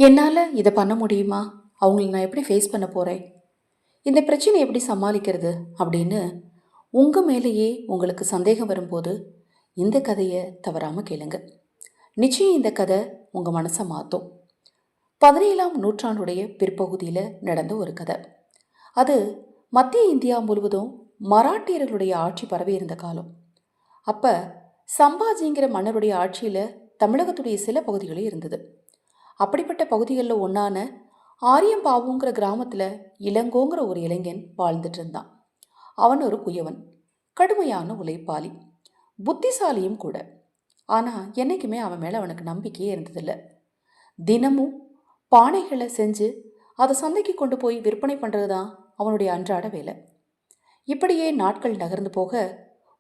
என்னால் இதை பண்ண முடியுமா? அவங்கள நான் எப்படி ஃபேஸ் பண்ண போகிறேன்? இந்த பிரச்சனையை எப்படி சமாளிக்கிறது அப்படின்னு உங்கள் மேலேயே உங்களுக்கு சந்தேகம் வரும்போது இந்த கதையை தவறாமல் கேளுங்க. நிச்சயம் இந்த கதை உங்கள் மனசை மாற்றும். 17ஆம் நூற்றாண்டுடைய பிற்பகுதியில் நடந்த ஒரு கதை. அது மத்திய இந்தியா முழுவதும் மராட்டியர்களுடைய ஆட்சி பரவி இருந்த காலம். அப்போ சம்பாஜிங்கிற மன்னருடைய ஆட்சியில் தமிழகத்துடைய சில பகுதிகளும் இருந்தது. அப்படிப்பட்ட பகுதிகளில் ஒன்றான ஆரியம்பாவுங்கிற கிராமத்தில் இளங்கோங்கிற ஒரு இளைஞன் வாழ்ந்துட்டு இருந்தான். அவன் ஒரு குயவன், கடுமையான உழைப்பாளி, புத்திசாலியும் கூட. ஆனால் என்றைக்குமே அவன் மேலே அவனுக்கு நம்பிக்கையே இருந்ததில்லை. தினமும் பானைகளை செஞ்சு அதை சந்தைக்கு கொண்டு போய் விற்பனை பண்ணுறது தான் அவனுடைய அன்றாட வேலை. இப்படியே நாட்கள் நகர்ந்து போக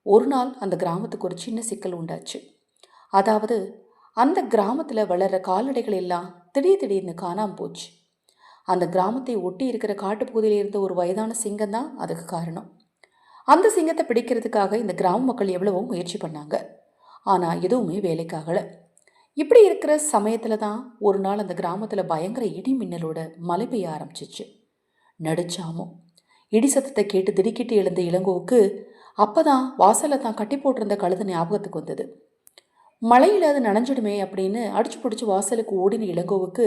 ஒரு நாள் அந்த கிராமத்துக்கு ஒரு சின்ன சிக்கல் உண்டாச்சு. அதாவது அந்த கிராமத்தில் வளர்கிற கால்நடைகள் எல்லாம் திடீர்னு காணாமல் போச்சு. அந்த கிராமத்தை ஒட்டி இருக்கிற காட்டுப்பகுதியில் இருந்த ஒரு வயதான சிங்கம் தான் அதுக்கு காரணம். அந்த சிங்கத்தை பிடிக்கிறதுக்காக இந்த கிராம மக்கள் எவ்வளவோ முயற்சி பண்ணாங்க. ஆனால் எதுவுமே வேலைக்காகலை. இப்படி இருக்கிற சமயத்தில் தான் ஒரு நாள் அந்த கிராமத்தில் பயங்கர இடி மின்னலோட மழை பெய்ய ஆரம்பிச்சிச்சு. நடுச்சாமம் இடி சத்தத்தை கேட்டு திடுக்கிட்டு எழுந்த இளங்கோவுக்கு அப்போ தான் வாசலில் தான் கட்டி போட்டிருந்த கழுதை ஞாபகத்துக்கு வந்தது. மழையில் அது நனைஞ்சிடுமே அப்படின்னு அடிச்சு பிடிச்சி வாசலுக்கு ஓடின இளங்கோவுக்கு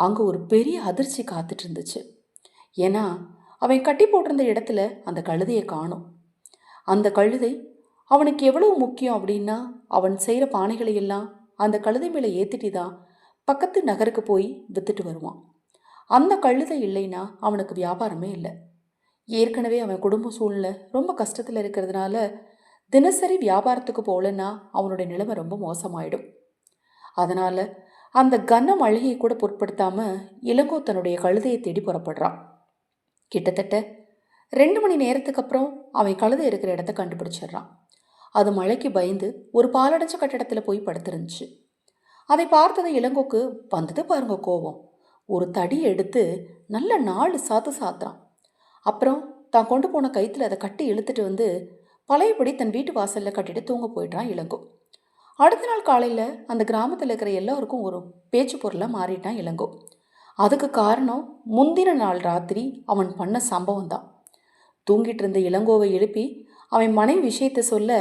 அங்கே ஒரு பெரிய அதிர்ச்சி காத்துட்டு இருந்துச்சு. ஏன்னா அவன் கட்டி போட்டிருந்த இடத்துல அந்த கழுதையை காணும். அந்த கழுதை அவனுக்கு எவ்வளவு முக்கியம் அப்படின்னா, அவன் செய்கிற பானைகளை எல்லாம் அந்த கழுதை மேலே ஏற்றிட்டு தான் பக்கத்து நகருக்கு போய் விற்றுட்டு வருவான். அந்த கழுதை இல்லைன்னா அவனுக்கு வியாபாரமே இல்லை. ஏற்கனவே அவன் குடும்ப சூழ்நிலை ரொம்ப கஷ்டத்தில் இருக்கிறதுனால தினசரி வியாபாரத்துக்கு போகலன்னா அவனுடைய நிலைமை ரொம்ப மோசமாயிடும். அதனால் அந்த கன மழையை கூட பொருட்படுத்தாமல் இளங்கோ தன்னுடைய கழுதையை தேடி புறப்படுறான். கிட்டத்தட்ட 2 மணி நேரத்துக்கு அப்புறம் அவன் கழுதை இருக்கிற இடத்த கண்டுபிடிச்சிடுறான். அது மழைக்கு பயந்து ஒரு பாலடைஞ்ச கட்டிடத்தில் போய் படுத்துருந்துச்சு. அதை பார்த்தது இளங்கோக்கு வந்தது பாருங்க கோபம். ஒரு தடி எடுத்து நல்ல 4 சாத்து சாத்துறான். அப்புறம் தான் கொண்டு போன கயிற்றுல அதை கட்டி இழுத்துட்டு வந்து பழையபடி தன் வீட்டு வாசலில் கட்டிட்டு தூங்க போயிட்டான் இளங்கோ. அடுத்த நாள் காலையில் அந்த கிராமத்தில் இருக்கிற எல்லாருக்கும் ஒரு பேச்சு பொருளாக மாறிட்டான் இளங்கோ. அதுக்கு காரணம் முந்தின நாள் ராத்திரி அவன் பண்ண சம்பவம் தான். தூங்கிட்டு இருந்த இளங்கோவை எழுப்பி அவன் மனைவி விஷயத்தை சொல்ல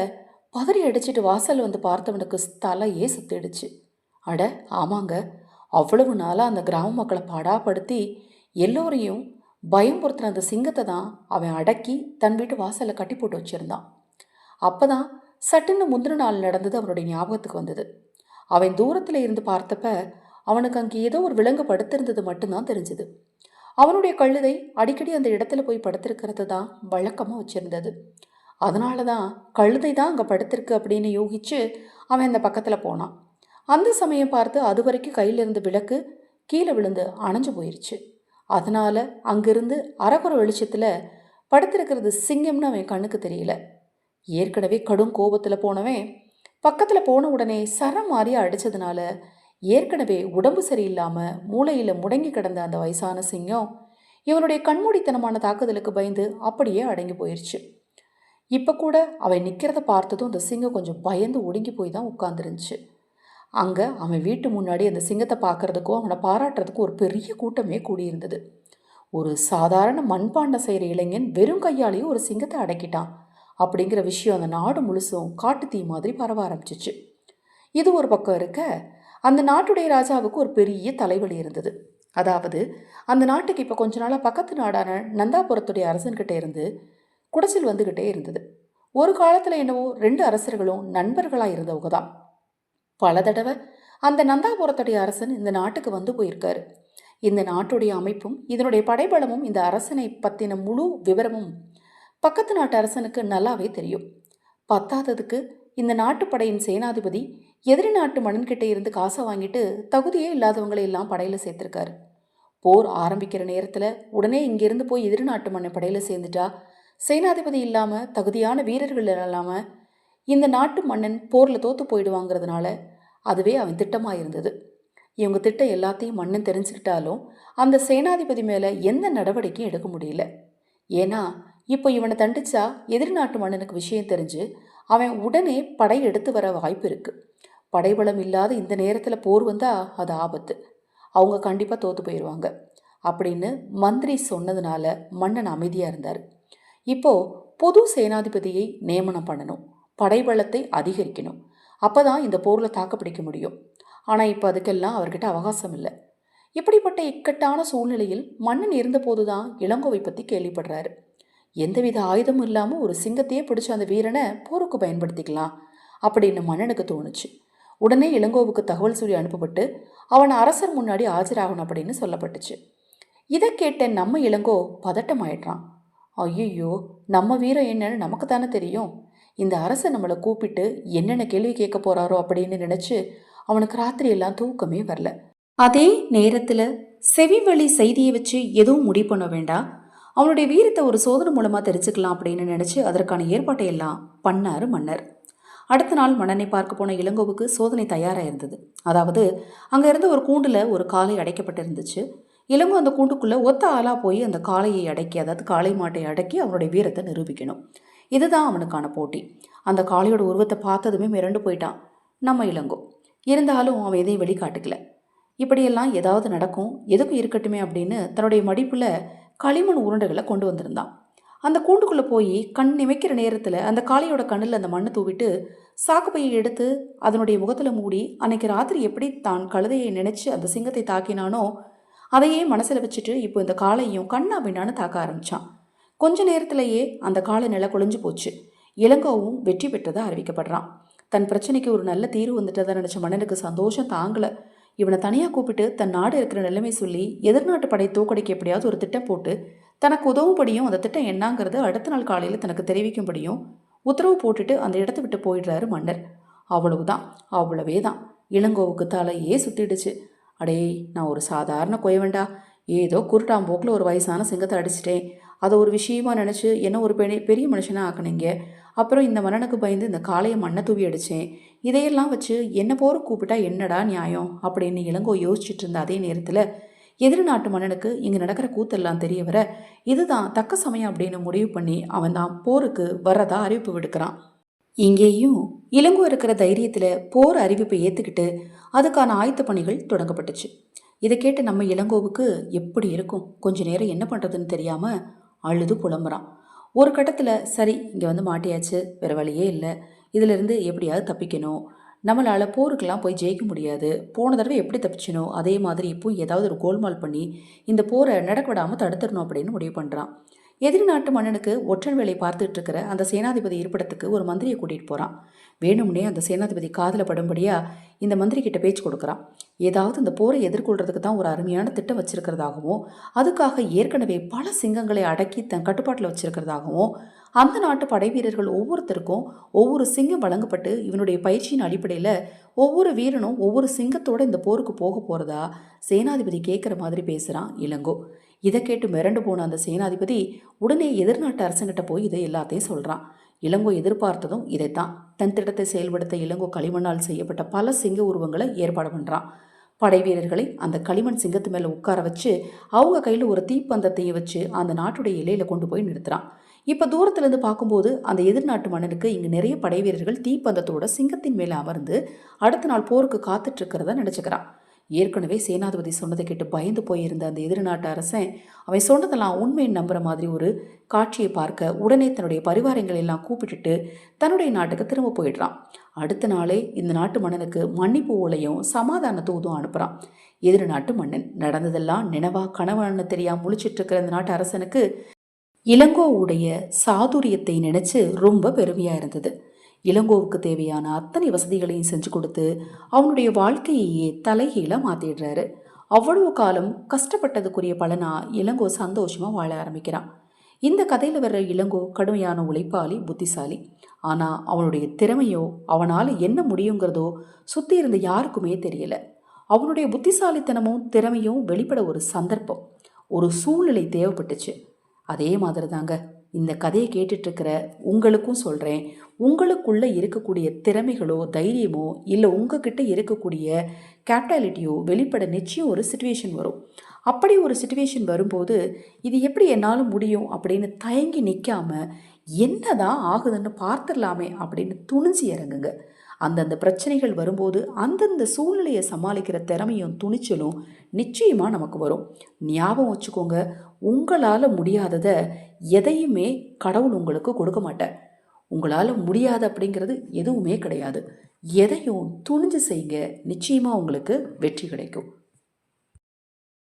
பதறி அடிச்சிட்டு வாசல் வந்து பார்த்தவனுக்கு தலையே சுத்திடுச்சு. அட ஆமாங்க, அவ்வளவு நாளாக அந்த கிராம மக்களை பாடாப்படுத்தி எல்லோரையும் பயம்புறுத்தின அந்த சிங்கத்தை தான் அவன் அடக்கி தன் வீட்டு வாசலில் கட்டி போட்டு வச்சுருந்தான். அப்போ தான் சட்டுன்னு முந்தின நாள் நடந்தது அவனுடைய ஞாபகத்துக்கு வந்தது. அவன் தூரத்தில் இருந்து பார்த்தப்ப அவனுக்கு அங்கே ஏதோ ஒரு விலங்கு படுத்திருந்தது மட்டும்தான் தெரிஞ்சுது. அவனுடைய கழுதை அடிக்கடி அந்த இடத்துல போய் படுத்திருக்கிறது தான் வழக்கமாக வச்சுருந்தது. அதனால தான் கழுதை தான் அங்கே படுத்திருக்கு அப்படின்னு யூகிச்சு அவன் அந்த பக்கத்தில் போனான். அந்த சமயம் பார்த்து அது வரைக்கும் கையில் இருந்த விளக்கு கீழே விழுந்து அணைஞ்சு போயிடுச்சு. அதனால் அங்கிருந்து அரைக்குறை வெளிச்சத்தில் படுத்திருக்கிறது சிங்கம்னு அவன் கண்ணுக்கு தெரியல. ஏற்கனவே கடும் கோபத்தில் போனவன் பக்கத்தில் போன உடனே சரம் மாறியா அடித்ததுனால ஏற்கனவே உடம்பு சரியில்லாமல் மூளையில் முடங்கி கிடந்த அந்த வயசான சிங்கம் இவனுடைய கண்மூடித்தனமான தாக்குதலுக்கு பயந்து அப்படியே அடங்கி போயிடுச்சு. இப்போ கூட அவன் நிற்கிறத பார்த்ததும் அந்த சிங்கம் கொஞ்சம் பயந்து ஒடுங்கி போய் தான் உட்காந்துருந்துச்சு. அங்கே அவன் வீட்டு முன்னாடி அந்த சிங்கத்தை பார்க்குறதுக்கும் அவனை பாராட்டுறதுக்கும் ஒரு பெரிய கூட்டமே கூடியிருந்தது. ஒரு சாதாரண மண்பாண்டம் செய்கிற இளைஞன் வெறும் கையாலேயும் ஒரு சிங்கத்தை அடக்கிட்டான் அப்படிங்கிற விஷயம் அந்த நாடு முழுசும் காட்டு தீ மாதிரி பரவ ஆரம்பிச்சிச்சு. இது ஒரு பக்கம் இருக்க, அந்த நாட்டுடைய ராஜாவுக்கு ஒரு பெரிய தலைவலி இருந்தது. அதாவது அந்த நாட்டுக்கு இப்போ கொஞ்ச நாளாக பக்கத்து நாடான நந்தாபுரத்துடைய அரசன்கிட்ட இருந்து குடைச்சல் வந்துக்கிட்டே இருந்தது. ஒரு காலத்தில் என்னவோ 2 அரசர்களும் நண்பர்களாக இருந்தவங்க தான். பல தடவை அந்த நந்தாபுரத்துடைய அரசன் இந்த நாட்டுக்கு வந்து போயிருக்காரு. இந்த நாட்டுடைய அமைப்பும் இதனுடைய படைபலமும் இந்த அரசனை பற்றின முழு விவரமும் பக்கத்து நாட்டு அரசனுக்கு நல்லாவே தெரியும். பத்தாததுக்கு இந்த நாட்டுப்படையின் சேனாதிபதி எதிரி நாட்டு மன்னன்கிட்ட இருந்து காசை வாங்கிட்டு தகுதியே இல்லாதவங்களை எல்லாம் படையில் சேர்த்துருக்காரு. போர் ஆரம்பிக்கிற நேரத்தில் உடனே இங்கிருந்து போய் எதிரி நாட்டு மன்னன் படையில் சேர்ந்துட்டா சேனாதிபதி இல்லாமல் தகுதியான வீரர்கள் இல்லாமல் இந்த நாட்டு மன்னன் போரில் தோற்று போயிடுவாங்கிறதுனால அதுவே அவன் திட்டமாக இருந்தது. இவங்க திட்டம் எல்லாத்தையும் மன்னன் தெரிஞ்சுக்கிட்டாலும் அந்த சேனாதிபதி மேலே எந்த நடவடிக்கையும் எடுக்க முடியல. ஏன்னா இப்போ இவனை தண்டிச்சா எதிரி நாட்டு மன்னனுக்கு விஷயம் தெரிஞ்சு அவன் உடனே படை எடுத்து வர வாய்ப்பு இருக்குது. படைபலம் இல்லாத இந்த நேரத்தில் போர் வந்தால் அது ஆபத்து. அவங்க கண்டிப்பாக தோற்று போயிடுவாங்க அப்படின்னு மந்திரி சொன்னதுனால மன்னன் அமைதியாக இருந்தார். இப்போது புது சேனாதிபதியை நியமனம் பண்ணணும், படைபலத்தை அதிகரிக்கணும், அப்போ தான் இந்த போரில் தாக்குப்பிடிக்க முடியும். ஆனால் இப்போ அதுக்கெல்லாம் அவர்கிட்ட அவகாசம் இல்லை. இப்படிப்பட்ட இக்கட்டான சூழ்நிலையில் மன்னன் இருந்தபோது தான் இளங்கோவை பற்றி கேள்விப்படுறாரு. எந்தவித ஆயுதமும் இல்லாமல் ஒரு சிங்கத்தையே பிடிச்ச அந்த வீரனை போருக்கு பயன்படுத்திக்கலாம் அப்படின்னு மன்னனுக்கு தோணுச்சு. உடனே இளங்கோவுக்கு தகவல் சொல்லி அனுப்பப்பட்டு அவன் அரசர் முன்னாடி ஆஜராகணும் அப்படின்னு சொல்லப்பட்டுச்சு. இதை கேட்ட நம்ம இளங்கோ பதட்டம் ஆயிடுறான். ஐயோ, நம்ம வீரம் என்னன்னு நமக்கு தானே தெரியும், இந்த அரசர் நம்மளை கூப்பிட்டு என்னென்ன கேள்வி கேட்க போறாரோ அப்படின்னு நினைச்சு அவனுக்கு ராத்திரி எல்லாம் தூக்கமே வரல. அதே நேரத்தில் செவி வழி செய்தியை வச்சு எதுவும் முடிவு பண்ண வேண்டாம், அவனுடைய வீரத்தை ஒரு சோதனை மூலமாக தெரிஞ்சுக்கலாம் அப்படின்னு நினச்சி அதற்கான ஏற்பாட்டை எல்லாம் பண்ணார் மன்னர். அடுத்த நாள் மன்னனை பார்க்க போன இளங்கோவுக்கு சோதனை தயாராக இருந்தது. அதாவது அங்கே இருந்த ஒரு கூண்டில் ஒரு காளை அடைக்கப்பட்டிருந்துச்சு. இளங்கோ அந்த கூண்டுக்குள்ளே ஒத்த ஆளாக போய் அந்த காளையை அடக்கி, அதாவது காளை மாட்டை அடக்கி அவனுடைய வீரத்தை நிரூபிக்கணும். இதுதான் அவனுக்கான போட்டி. அந்த காளையோட உருவத்தை பார்த்ததுமே மிரண்டு போயிட்டான் நம்ம இளங்கோ. இருந்தாலும் அவன் எதையும் வெளிக்காட்டுக்கல. இப்படியெல்லாம் ஏதாவது நடக்கும், எதுக்கும் இருக்கட்டுமே அப்படின்னு தன்னுடைய மடிப்பில் களிமண் உருண்டைகளை கொண்டு வந்திருந்தான். அந்த கூண்டுக்குள்ளே போய் கண் நிமைக்கிற நேரத்தில் அந்த காளையோட கண்ணில் அந்த மண்ணை தூவிட்டு சாக்குப்பையை எடுத்து அதனுடைய முகத்தில் மூடி அன்னைக்கு ராத்திரி எப்படி தான் கழுதையை நினச்சி அந்த சிங்கத்தை தாக்கினானோ அதையே மனசில் வச்சுட்டு இப்போ இந்த காளையும் கண்ணா பின்னான்னு தாக்க ஆரம்பித்தான். கொஞ்ச நேரத்திலேயே அந்த காளை நில குலைஞ்சு போச்சு. இளங்கோவும் வெற்றி பெற்றதாக அறிவிக்கப்படுறான். தன் பிரச்சனைக்கு ஒரு நல்ல தீர்வு வந்துட்டதை நினச்ச மன்னனுக்கு சந்தோஷம் தாங்கலை. இவனை தனியாக கூப்பிட்டு தன் நாடு இருக்கிற நிலைமை சொல்லி எதிர்நாட்டு படை தோக்கடிக்க எப்படியாவது ஒரு திட்டம் போட்டு தனக்கு உதவும்படியும் அந்த திட்டம் என்னங்கிறது அடுத்த நாள் காலையில் தனக்கு தெரிவிக்கும்படியும் உத்தரவு போட்டுட்டு அந்த இடத்த விட்டு போயிடுறாரு மன்னர். அவ்வளவுதான், அவ்வளவே தான். இளங்கோவுக்கு தலையே சுத்திடுச்சு. அடே, நான் ஒரு சாதாரண குயவன்டா, ஏதோ குருட்டாம்போக்கில் ஒரு வயசான சிங்கத்தை அடிச்சிட்டேன், அதை ஒரு விஷயமா நினச்சி என்ன ஒரு பெரிய மனுஷனாக ஆக்கினீங்க. அப்புறம் இந்த மன்னனுக்கு பயந்து இந்த காளையை மண்ணை தூவி அடித்தேன். இதையெல்லாம் வச்சு என்ன போற கூப்பிட்டா என்னடா நியாயம் அப்படின்னு இளங்கோ யோசிச்சுட்டு இருந்த அதே நேரத்தில் எதிர் நாட்டு மன்னனுக்கு இங்கே நடக்கிற கூத்தெல்லாம் தெரிய வர இதுதான் தக்க சமயம் அப்படின்னு முடிவு பண்ணி அவன் தான் போருக்கு வர்றதா அறிவிப்பு விடுக்கிறான். இங்கேயும் இளங்கோ இருக்கிற தைரியத்தில் போர் அறிவிப்பை ஏற்றுக்கிட்டு அதுக்கான ஆயத்த பணிகள் தொடங்கப்பட்டுச்சு. இதை கேட்டு நம்ம இளங்கோவுக்கு எப்படி இருக்கும், கொஞ்ச நேரம் என்ன பண்ணுறதுன்னு தெரியாமல் அழுது புலம்புறான். ஒரு கட்டத்தில் சரி, இங்கே வந்து மாட்டியாச்சு, வேறு வழியே இல்லை, இதிலிருந்து எப்படியாவது தப்பிக்கணும், நம்மளால் போருக்கெல்லாம் போய் ஜெயிக்க முடியாது, போன தடவை எப்படி தப்பிச்சனோ அதே மாதிரி இப்போ ஏதாவது ஒரு கோல்மால் பண்ணி இந்த போரை நடக்க விடாமல் தடுத்துடணும் அப்படின்னு முடிவு பண்ணுறான். எதிரி நாட்டு மன்னனுக்கு ஒற்றன் வேலை பார்த்துட்டு இருக்கிற அந்த சேனாதிபதி இருப்பிடத்துக்கு ஒரு மந்திரியை கூட்டிகிட்டு போகிறான். வேணும்னே அந்த சேனாதிபதி காதில் படும்படியாக இந்த மந்திரி கிட்ட பேச்சு கொடுக்குறான். ஏதாவது இந்த போரை எதிர்கொள்றதுக்கு தான் ஒரு அருமையான திட்டம் வச்சிருக்கிறதாகவும் அதுக்காக ஏற்கனவே பல சிங்கங்களை அடக்கி தன் கட்டுப்பாட்டில் வச்சிருக்கிறதாகவும் அந்த நாட்டு படை வீரர்கள் ஒவ்வொருத்தருக்கும் ஒவ்வொரு சிங்கம் வழங்கப்பட்டு இவனுடைய பயிற்சியின் அடிப்படையில் ஒவ்வொரு வீரனும் ஒவ்வொரு சிங்கத்தோட இந்த போருக்கு போக போகிறதா சேனாதிபதி கேட்குற மாதிரி பேசுகிறான் இளங்கோ. இதை கேட்டு மிரண்டு போன அந்த சேனாதிபதி உடனே எதிர்நாட்டு அரசங்கிட்ட போய் இதை எல்லாத்தையும் சொல்கிறான். இளங்கோ எதிர்பார்த்ததும் இதைத்தான். தன் திட்டத்தை செயல்படுத்த இளங்கோ களிமண்ணால் செய்யப்பட்ட பல சிங்க உருவங்களை ஏற்பாடு பண்ணுறான். படை வீரர்களை அந்த களிமண் சிங்கத்து மேலே உட்கார வச்சு அவங்க கையில் ஒரு தீப்பந்தத்தையும் வச்சு அந்த நாட்டுடைய எல்லையில் கொண்டு போய் நிறுத்துறான். இப்போ தூரத்துலேருந்து பார்க்கும்போது அந்த எதிர்நாட்டு மன்னனுக்கு இங்கே நிறைய படை வீரர்கள் தீப்பந்தத்தோட சிங்கத்தின் மேலே அமர்ந்து அடுத்த நாள் போருக்கு காத்துட்ருக்கிறத நினச்சிக்கிறான். ஏற்கனவே சேனாதிபதி சொன்னதை கேட்டு பயந்து போயிருந்த அந்த எதிர்நாட்டு அரசன் அவன் சொன்னதெல்லாம் உண்மையை நம்புகிற மாதிரி ஒரு காட்சியை பார்க்க உடனே தன்னுடைய பரிவாரங்களை எல்லாம் கூப்பிட்டுட்டு தன்னுடைய நாட்டுக்கு திரும்ப போயிடுறான். அடுத்த நாளே இந்த நாட்டு மன்னனுக்கு மன்னிப்பு ஓலையும் சமாதான தூதும் அனுப்புகிறான். எதிர் நாட்டு மன்னன் நடந்ததெல்லாம் நினைவா கனவான்னு தெரியாமல் முழிச்சிட்டு இருக்கிற இந்த நாட்டு அரசனுக்கு இளங்கோவுடைய சாதுரியத்தை நினைச்சு ரொம்ப பெருமையாக இருந்தது. இளங்கோவுக்கு தேவையான அத்தனை வசதிகளையும் செஞ்சு கொடுத்து அவனுடைய வாழ்க்கையையே தலைகீழாக மாற்றிடுறாரு. அவ்வளவு காலம் கஷ்டப்பட்டதுக்குரிய பலனா இளங்கோ சந்தோஷமாக வாழ ஆரம்பிக்கிறான். இந்த கதையில் வர்ற இளங்கோ கடுமையான உழைப்பாளி, புத்திசாலி. ஆனால் அவனுடைய திறமையோ அவனால் என்ன முடியுங்கிறதோ சுற்றி இருந்த யாருக்குமே தெரியல. அவனுடைய புத்திசாலித்தனமும் திறமையும் வெளிப்பட ஒரு சந்தர்ப்பம், ஒரு சூழ்நிலை தேவைப்பட்டுச்சு. அதே மாதிரி தாங்க இந்த கதையை கேட்டுட்ருக்கிற உங்களுக்கும் சொல்கிறேன். உங்களுக்குள்ளே இருக்கக்கூடிய திறமைகளோ தைரியமோ இல்லை உங்ககிட்ட இருக்கக்கூடிய கேபிட்டாலிட்டியோ வெளிப்பட நிச்சயம் ஒரு சிச்சுவேஷன் வரும். அப்படி ஒரு சிச்சுவேஷன் வரும்போது இது எப்படி என்னால் முடியும் அப்படின்னு தயங்கி நிற்காம என்னதான் ஆகுதுன்னு பார்த்துடலாமே அப்படின்னு துணிஞ்சு இறங்குங்க. அந்தந்த பிரச்சனைகள் வரும்போது அந்தந்த சூழ்நிலையை சமாளிக்கிற திறமையும் துணிச்சலும் நிச்சயமாக நமக்கு வரும். ஞாபகம் வச்சுக்கோங்க, உங்களால் முடியாததை எதையுமே கடவுள் உங்களுக்கு கொடுக்க மாட்டார். உங்களால் முடியாது அப்படிங்கிறது எதுவுமே கிடையாது. எதையும் துணிஞ்சு செய்யுங்க, நிச்சயமாக உங்களுக்கு வெற்றி கிடைக்கும்.